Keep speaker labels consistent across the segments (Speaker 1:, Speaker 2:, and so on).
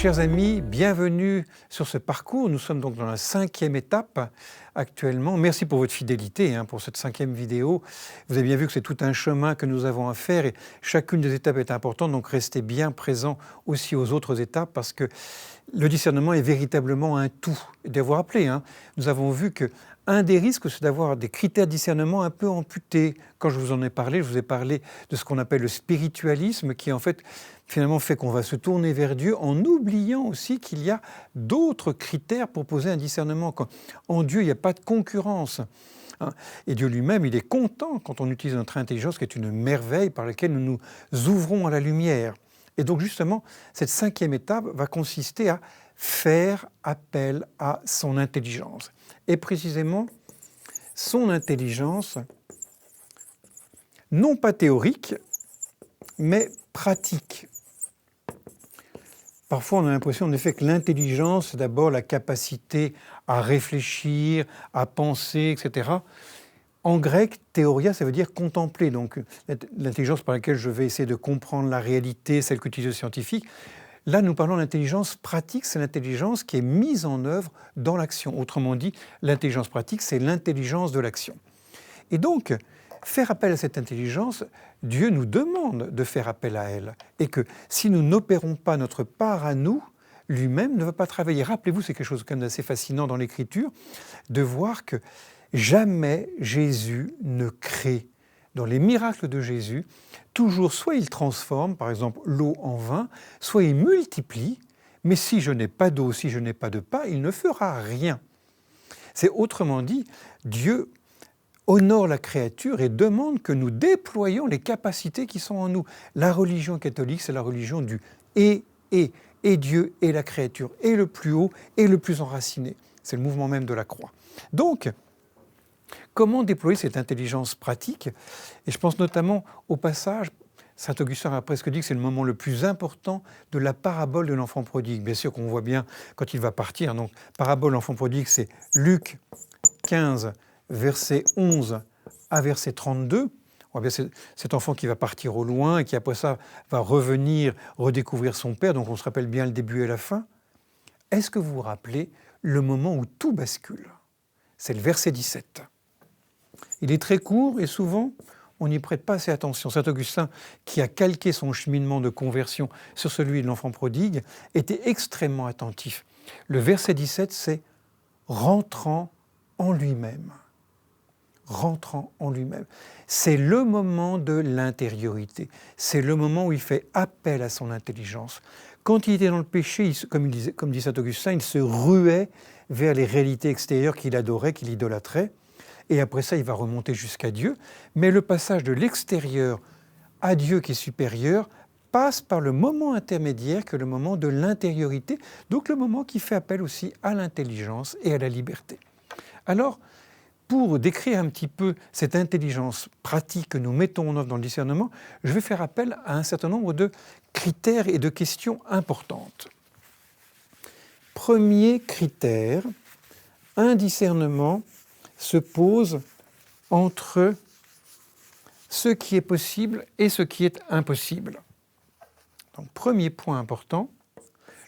Speaker 1: Chers amis, bienvenue sur ce parcours. Nous sommes donc dans la 5e étape actuellement. Merci pour votre fidélité pour cette 5e vidéo. Vous avez bien vu que c'est tout un chemin que nous avons à faire et chacune des étapes est importante, donc restez bien présents aussi aux autres étapes parce que le discernement est véritablement un tout. Et d'avoir appelé, nous avons vu que un des risques, c'est d'avoir des critères de discernement un peu amputés. Quand je vous en ai parlé, je vous ai parlé de ce qu'on appelle le spiritualisme, qui en fait, finalement, fait qu'on va se tourner vers Dieu en oubliant aussi qu'il y a d'autres critères pour poser un discernement. En Dieu, il n'y a pas de concurrence. Et Dieu lui-même, il est content quand on utilise notre intelligence, qui est une merveille par laquelle nous nous ouvrons à la lumière. Et donc justement, cette 5e étape va consister à faire appel à son intelligence. Et précisément, son intelligence, non pas théorique, mais pratique. Parfois, on a l'impression en effet que l'intelligence, c'est d'abord la capacité à réfléchir, à penser, etc. En grec, théoria, ça veut dire contempler. Donc, l'intelligence par laquelle je vais essayer de comprendre la réalité, celle qu'utilise le scientifique. Là, nous parlons d'intelligence pratique, c'est l'intelligence qui est mise en œuvre dans l'action. Autrement dit, l'intelligence pratique, c'est l'intelligence de l'action. Et donc, faire appel à cette intelligence, Dieu nous demande de faire appel à elle. Et que si nous n'opérons pas notre part à nous, lui-même ne va pas travailler. Rappelez-vous, c'est quelque chose d'assez fascinant dans l'Écriture, de voir que jamais Jésus ne crée. Dans les miracles de Jésus, toujours soit il transforme, par exemple, l'eau en vin, soit il multiplie, mais si je n'ai pas d'eau, si je n'ai pas de pain, il ne fera rien. C'est autrement dit, Dieu honore la créature et demande que nous déployions les capacités qui sont en nous. La religion catholique, c'est la religion du et Dieu et la créature, et le plus haut et le plus enraciné. C'est le mouvement même de la croix. Donc, comment déployer cette intelligence pratique? Et je pense notamment au passage, saint Augustin a presque dit que c'est le moment le plus important de la parabole de l'enfant prodigue. Bien sûr qu'on voit bien quand il va partir. Donc, parabole de l'enfant prodigue, c'est Luc 15, verset 11 à verset 32. On voit bien cet enfant qui va partir au loin et qui après ça va revenir redécouvrir son père. Donc on se rappelle bien le début et la fin. Est-ce que vous vous rappelez le moment où tout bascule? C'est le verset 17. Il est très court et souvent, on n'y prête pas assez attention. Saint Augustin, qui a calqué son cheminement de conversion sur celui de l'enfant prodigue, était extrêmement attentif. Le verset 17, c'est « rentrant en lui-même ». Rentrant en lui-même. C'est le moment de l'intériorité. C'est le moment où il fait appel à son intelligence. Quand il était dans le péché, comme dit saint Augustin, il se ruait vers les réalités extérieures qu'il adorait, qu'il idolâtrait. Et après ça, il va remonter jusqu'à Dieu. Mais le passage de l'extérieur à Dieu qui est supérieur passe par le moment intermédiaire que le moment de l'intériorité, donc le moment qui fait appel aussi à l'intelligence et à la liberté. Alors, pour décrire un petit peu cette intelligence pratique que nous mettons en œuvre dans le discernement, je vais faire appel à un certain nombre de critères et de questions importantes. Premier critère, un discernement se pose entre ce qui est possible et ce qui est impossible. Donc, premier point important,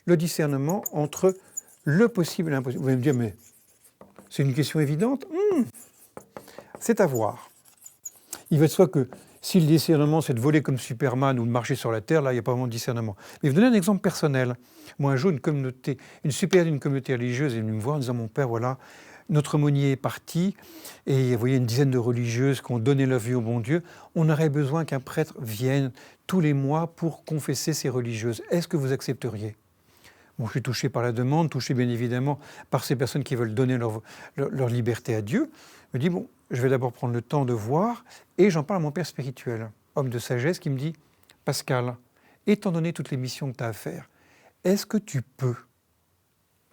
Speaker 1: le discernement entre le possible et l'impossible. Vous allez me dire, mais c'est une question évidente. C'est à voir. Il va de soi que si le discernement, c'est de voler comme Superman ou de marcher sur la Terre, là, il n'y a pas vraiment de discernement. Mais je vais vous donner un exemple personnel. Moi, un jour, une supérieure d'une communauté religieuse est venue me voir en disant, mon père, voilà, notre aumônier est parti, et vous voyez une dizaine de religieuses qui ont donné leur vie au bon Dieu. On aurait besoin qu'un prêtre vienne tous les mois pour confesser ces religieuses. Est-ce que vous accepteriez ? Bon, je suis touché par la demande, touché bien évidemment par ces personnes qui veulent donner leur liberté à Dieu. Je me dis, bon, je vais d'abord prendre le temps de voir, et j'en parle à mon père spirituel, homme de sagesse, qui me dit, Pascal, étant donné toutes les missions que tu as à faire, est-ce que tu peux?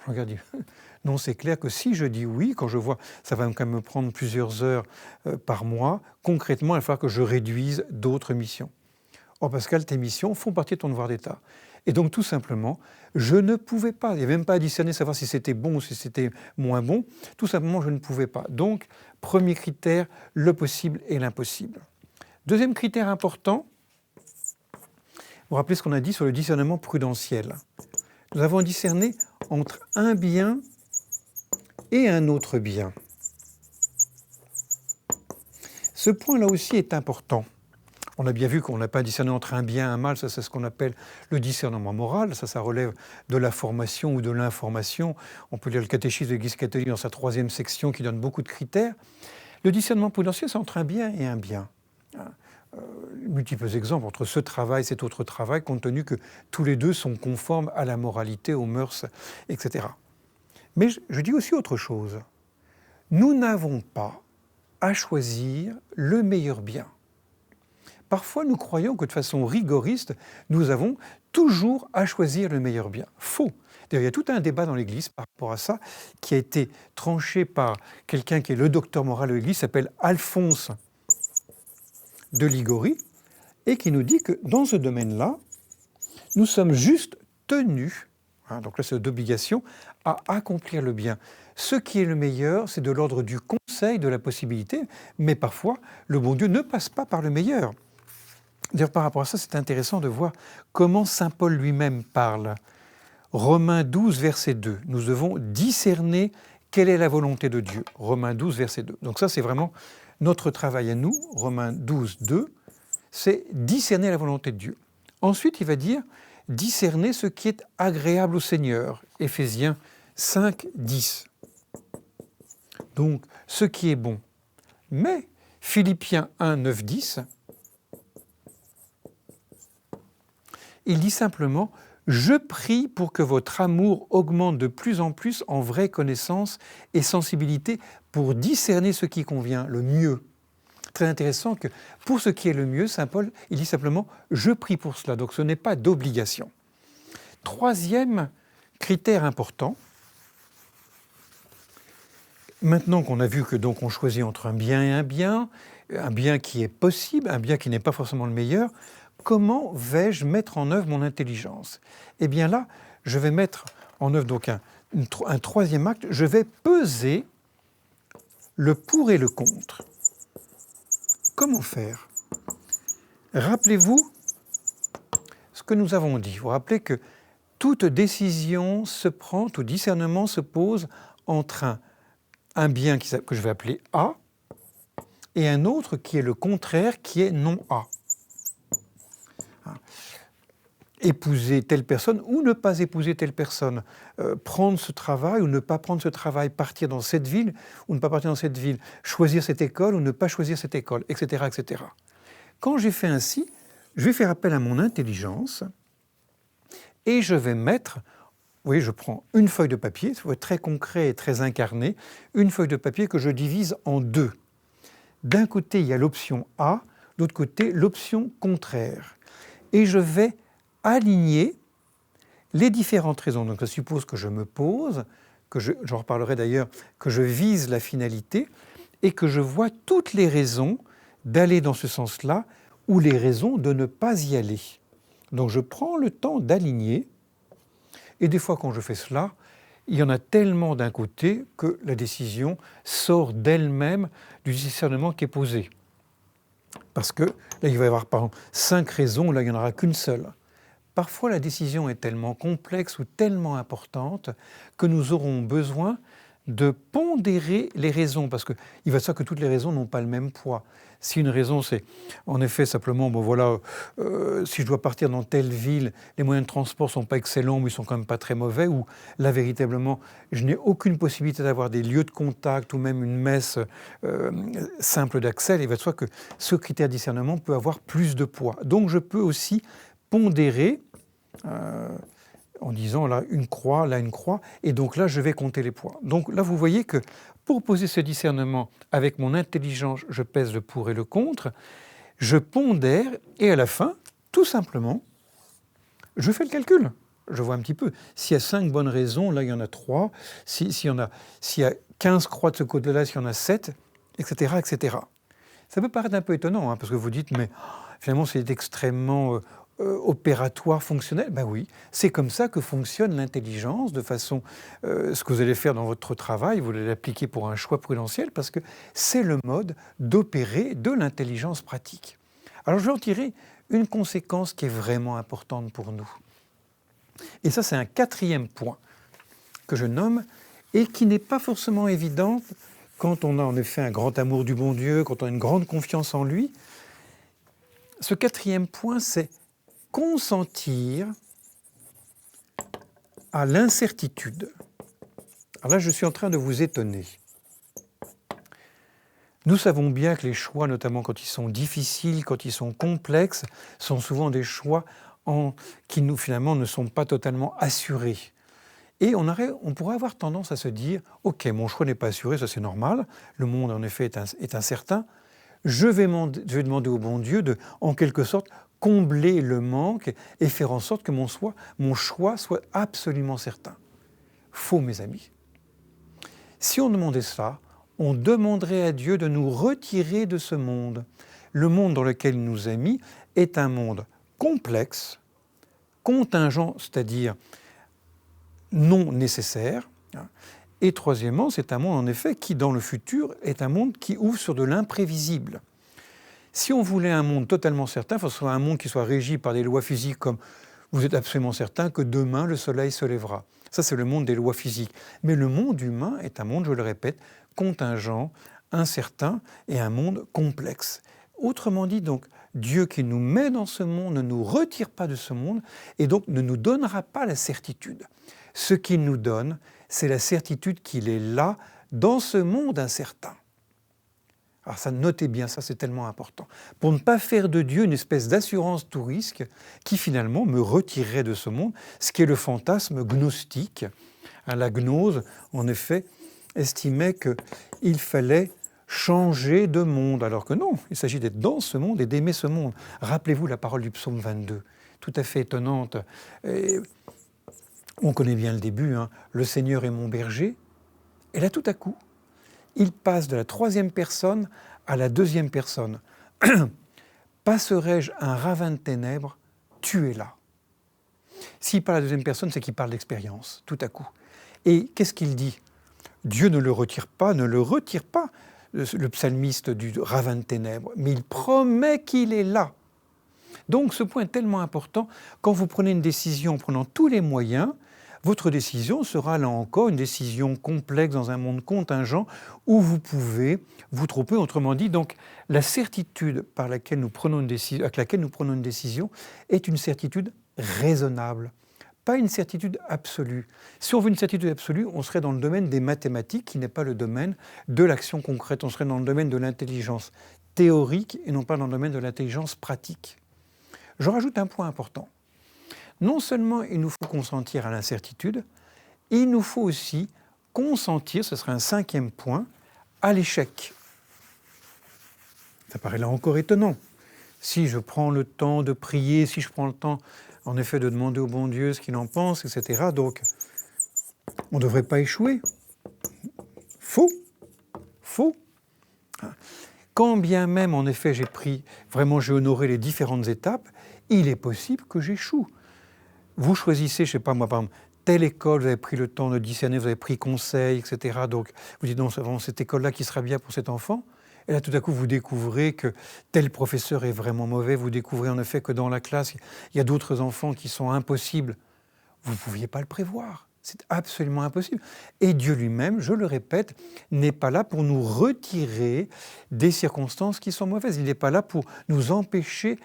Speaker 1: Je regarde, je dis, non, c'est clair que si je dis oui, quand je vois, ça va quand même me prendre plusieurs heures par mois, concrètement, il va falloir que je réduise d'autres missions. Or, Pascal, tes missions font partie de ton devoir d'État. Et donc, tout simplement, je ne pouvais pas. Il n'y avait même pas à discerner, savoir si c'était bon ou si c'était moins bon. Tout simplement, je ne pouvais pas. Donc, premier critère, le possible et l'impossible. Deuxième critère important, vous vous rappelez ce qu'on a dit sur le discernement prudentiel. nous avons à discerner entre un bien et un autre bien. Ce point-là aussi est important. On a bien vu qu'on n'a pas discerné entre un bien et un mal, ça c'est ce qu'on appelle le discernement moral, ça relève de la formation ou de l'information. On peut lire le catéchisme de l'Église catholique dans sa 3e section qui donne beaucoup de critères. Le discernement prudentiel, c'est entre un bien et un bien. Multiples exemples entre ce travail, cet autre travail, compte tenu que tous les deux sont conformes à la moralité, aux mœurs, etc. Mais je dis aussi autre chose. Nous n'avons pas à choisir le meilleur bien. Parfois, nous croyons que de façon rigoriste, nous avons toujours à choisir le meilleur bien. Faux. D'ailleurs, il y a tout un débat dans l'Église par rapport à ça, qui a été tranché par quelqu'un qui est le docteur moral de l'Église, s'appelle Alphonse de Liguori, et qui nous dit que dans ce domaine-là, nous sommes juste tenus, donc là c'est d'obligation, à accomplir le bien. Ce qui est le meilleur, c'est de l'ordre du conseil, de la possibilité, mais parfois, le bon Dieu ne passe pas par le meilleur. D'ailleurs, par rapport à ça, c'est intéressant de voir comment saint Paul lui-même parle. Romains 12, verset 2. Nous devons discerner quelle est la volonté de Dieu. Romains 12, verset 2. Donc ça, c'est vraiment notre travail à nous. Romains 12, 2, c'est discerner la volonté de Dieu. Ensuite, il va dire discerner ce qui est agréable au Seigneur. Éphésiens 5, 10. Donc, ce qui est bon. Mais, Philippiens 1, 9, 10, il dit simplement « Je prie pour que votre amour augmente de plus en plus en vraie connaissance et sensibilité pour discerner ce qui convient, le mieux. » Très intéressant que pour ce qui est le mieux, saint Paul, il dit simplement « Je prie pour cela ». Donc ce n'est pas d'obligation. Troisième critère important, maintenant qu'on a vu que donc on choisit entre un bien et un bien qui est possible, un bien qui n'est pas forcément le meilleur, comment vais-je mettre en œuvre mon intelligence? Eh bien là, je vais mettre en œuvre donc un troisième acte, je vais peser le pour et le contre. Comment faire? Rappelez-vous ce que nous avons dit. Vous rappelez que toute décision se prend, tout discernement se pose entre un bien que je vais appeler A et un autre qui est le contraire, qui est non A. Épouser telle personne ou ne pas épouser telle personne, prendre ce travail ou ne pas prendre ce travail, partir dans cette ville ou ne pas partir dans cette ville, choisir cette école ou ne pas choisir cette école, etc. etc. Quand j'ai fait ainsi, je vais faire appel à mon intelligence et je vais mettre, vous voyez, je prends une feuille de papier, ça va être très concret et très incarné, une feuille de papier que je divise en deux. D'un côté, il y a l'option A, de l'autre côté, l'option contraire. Et je vais aligner les différentes raisons. Donc ça suppose que je me pose, j'en reparlerai d'ailleurs, que je vise la finalité et que je vois toutes les raisons d'aller dans ce sens-là ou les raisons de ne pas y aller. Donc je prends le temps d'aligner et des fois quand je fais cela, il y en a tellement d'un côté que la décision sort d'elle-même du discernement qui est posé. Parce que là, il va y avoir par exemple 5 raisons, là il n'y en aura qu'une seule. Parfois, la décision est tellement complexe ou tellement importante que nous aurons besoin de pondérer les raisons, parce qu'il va se dire que toutes les raisons n'ont pas le même poids. Si une raison, c'est en effet simplement, bon voilà, si je dois partir dans telle ville, les moyens de transport ne sont pas excellents, mais ils sont quand même pas très mauvais, ou là, véritablement, je n'ai aucune possibilité d'avoir des lieux de contact ou même une messe simple d'accès, il va de soi que ce critère de discernement peut avoir plus de poids. Donc, je peux aussi pondérer en disant là une croix, et donc là je vais compter les poids. Donc là vous voyez que pour poser ce discernement avec mon intelligence, je pèse le pour et le contre, je pondère et à la fin, tout simplement, je fais le calcul. Je vois un petit peu. S'il y a 5 bonnes raisons, là il y en a 3. S'il y a 15 croix de ce côté-là, s'il y en a 7, etc., etc. Ça peut paraître un peu étonnant, parce que vous dites, mais finalement c'est extrêmement opératoire, fonctionnel. Ben oui, c'est comme ça que fonctionne l'intelligence, de façon, ce que vous allez faire dans votre travail, vous allez l'appliquer pour un choix prudentiel, parce que c'est le mode d'opérer de l'intelligence pratique. Alors je vais en tirer une conséquence qui est vraiment importante pour nous. Et ça, c'est un quatrième point que je nomme et qui n'est pas forcément évident quand on a en effet un grand amour du bon Dieu, quand on a une grande confiance en lui. Ce quatrième point, c'est consentir à l'incertitude. Alors là, je suis en train de vous étonner. Nous savons bien que les choix, notamment quand ils sont difficiles, quand ils sont complexes, sont souvent des choix qui nous finalement ne sont pas totalement assurés. Et on pourrait avoir tendance à se dire « Ok, mon choix n'est pas assuré, ça c'est normal, le monde en effet est incertain, je vais demander au bon Dieu de, en quelque sorte, combler le manque et faire en sorte que mon choix soit absolument certain. » Faux, mes amis. Si on demandait ça, on demanderait à Dieu de nous retirer de ce monde. Le monde dans lequel il nous a mis est un monde complexe, contingent, c'est-à-dire non nécessaire. Et troisièmement, c'est un monde en effet qui, dans le futur, est un monde qui ouvre sur de l'imprévisible. Si on voulait un monde totalement certain, il faut que ce soit un monde qui soit régi par des lois physiques comme vous êtes absolument certain que demain le soleil se lèvera. Ça, c'est le monde des lois physiques. Mais le monde humain est un monde, je le répète, contingent, incertain et un monde complexe. Autrement dit, donc, Dieu qui nous met dans ce monde ne nous retire pas de ce monde et donc ne nous donnera pas la certitude. Ce qu'il nous donne, c'est la certitude qu'il est là, dans ce monde incertain. Alors ça, notez bien, ça c'est tellement important. Pour ne pas faire de Dieu une espèce d'assurance tout risque qui finalement me retirerait de ce monde, ce qui est le fantasme gnostique. La gnose, en effet, estimait qu'il fallait changer de monde, alors que non, il s'agit d'être dans ce monde et d'aimer ce monde. Rappelez-vous la parole du psaume 22, tout à fait étonnante. On connaît bien le début, hein. Le Seigneur est mon berger. Et là, tout à coup, il passe de la troisième personne à la deuxième personne. Passerai-je un ravin de ténèbres? Tu es là. S'il parle à la deuxième personne, c'est qu'il parle d'expérience, tout à coup. Et qu'est-ce qu'il dit? Dieu ne le retire pas, le psalmiste du ravin de ténèbres, mais il promet qu'il est là. Donc ce point est tellement important, quand vous prenez une décision en prenant tous les moyens, votre décision sera là encore une décision complexe dans un monde contingent où vous pouvez vous tromper. Autrement dit, donc la certitude avec laquelle nous prenons une décision est une certitude raisonnable, pas une certitude absolue. Si on veut une certitude absolue, on serait dans le domaine des mathématiques qui n'est pas le domaine de l'action concrète, on serait dans le domaine de l'intelligence théorique et non pas dans le domaine de l'intelligence pratique. Je rajoute un point important. Non seulement il nous faut consentir à l'incertitude, il nous faut aussi consentir, ce serait un cinquième point, à l'échec. Ça paraît là encore étonnant. Si je prends le temps de prier, si je prends le temps en effet de demander au bon Dieu ce qu'il en pense, etc., donc on ne devrait pas échouer. Faux. Quand bien même en effet j'ai honoré les différentes étapes, il est possible que j'échoue. Vous choisissez, je ne sais pas moi, par exemple, telle école, vous avez pris le temps de discerner, vous avez pris conseil, etc. Donc vous dites non, c'est vraiment cette école-là qui sera bien pour cet enfant. Et là, tout à coup, vous découvrez que tel professeur est vraiment mauvais. Vous découvrez en effet que dans la classe, il y a d'autres enfants qui sont impossibles. Vous ne pouviez pas le prévoir. C'est absolument impossible. Et Dieu lui-même, je le répète, n'est pas là pour nous retirer des circonstances qui sont mauvaises. Il n'est pas là pour nous empêcher,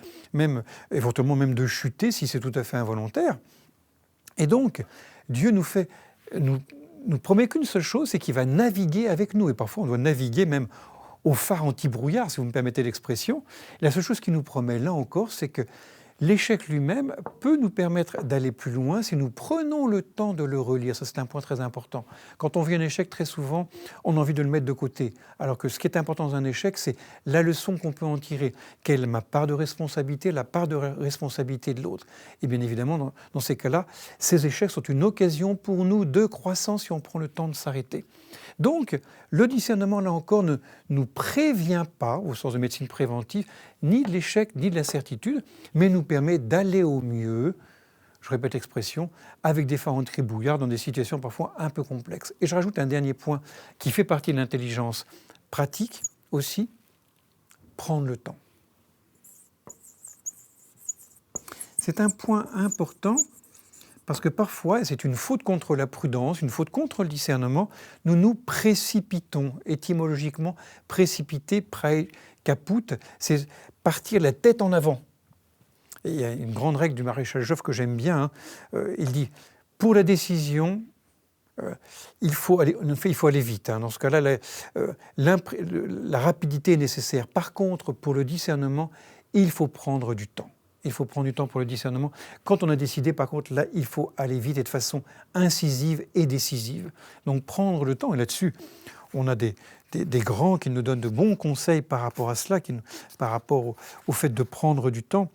Speaker 1: éventuellement même de chuter si c'est tout à fait involontaire. Et donc, Dieu nous promet qu'une seule chose, c'est qu'il va naviguer avec nous. Et parfois, on doit naviguer même au phare anti-brouillard, si vous me permettez l'expression. La seule chose qu'il nous promet là encore, c'est que l'échec lui-même peut nous permettre d'aller plus loin si nous prenons le temps de le relire. Ça, c'est un point très important. Quand on vit un échec, très souvent, on a envie de le mettre de côté. Alors que ce qui est important dans un échec, c'est la leçon qu'on peut en tirer. Quelle est ma part de responsabilité, la part de responsabilité de l'autre? Et bien évidemment, dans ces cas-là, ces échecs sont une occasion pour nous de croissance si on prend le temps de s'arrêter. Donc, le discernement, là encore, ne nous prévient pas, au sens de médecine préventive, ni de l'échec, ni de la certitude, mais nous permet d'aller au mieux, je répète l'expression, avec des phares anti-brouillard dans des situations parfois un peu complexes. Et je rajoute un dernier point qui fait partie de l'intelligence pratique aussi, prendre le temps. C'est un point important Parce que parfois, c'est une faute contre la prudence, une faute contre le discernement, nous nous précipitons, étymologiquement, précipiter, prae caput, c'est partir la tête en avant. Et il y a une grande règle du maréchal Joffre que j'aime bien, il dit, pour la décision, il faut aller vite. Dans ce cas-là, la rapidité est nécessaire. Par contre, pour le discernement, il faut prendre du temps. Il faut prendre du temps pour le discernement. Quand on a décidé, par contre, là, il faut aller vite et de façon incisive et décisive. Donc prendre le temps, et là-dessus, on a des grands qui nous donnent de bons conseils par rapport à cela, par rapport au fait de prendre du temps.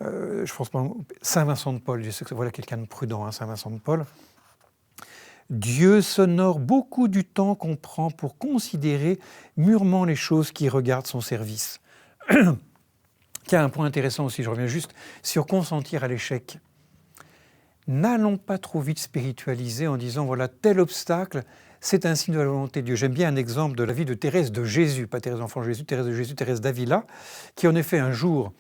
Speaker 1: Je pense par exemple, Saint Vincent de Paul, je sais que voilà quelqu'un de prudent, Saint Vincent de Paul. Dieu s'honore beaucoup du temps qu'on prend pour considérer mûrement les choses qui regardent son service. Il y a un point intéressant aussi, je reviens juste sur consentir à l'échec. N'allons pas trop vite spiritualiser en disant voilà tel obstacle, c'est un signe de la volonté de Dieu. J'aime bien un exemple de la vie de Thérèse de Jésus, pas Thérèse d'Enfant Jésus, Thérèse de Jésus, Thérèse d'Avila, qui en effet un jour,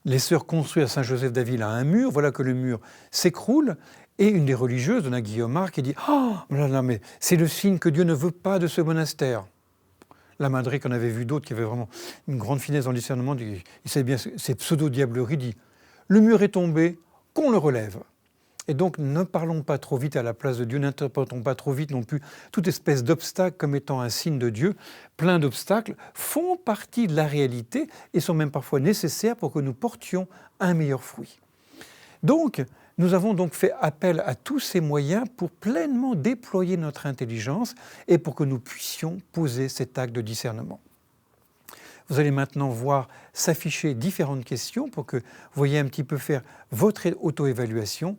Speaker 1: les sœurs construisent à Saint-Joseph d'Avila un mur, voilà que le mur s'écroule, et une des religieuses, Donna Guillaumard, qui dit « Oh là là, mais c'est le signe que Dieu ne veut pas de ce monastère ». La Madré, qu'on avait vu d'autres, qui avait vraiment une grande finesse dans le discernement, il savait bien ces pseudo-diableries, dit « Le mur est tombé, qu'on le relève ». Et donc, ne parlons pas trop vite à la place de Dieu, n'interprétons pas trop vite non plus toute espèce d'obstacle comme étant un signe de Dieu. Plein d'obstacles font partie de la réalité et sont même parfois nécessaires pour que nous portions un meilleur fruit. Donc, nous avons donc fait appel à tous ces moyens pour pleinement déployer notre intelligence et pour que nous puissions poser cet acte de discernement. Vous allez maintenant voir s'afficher différentes questions pour que vous voyez un petit peu faire votre auto-évaluation.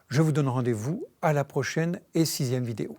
Speaker 1: Je vous donne rendez-vous à la prochaine et 6e vidéo.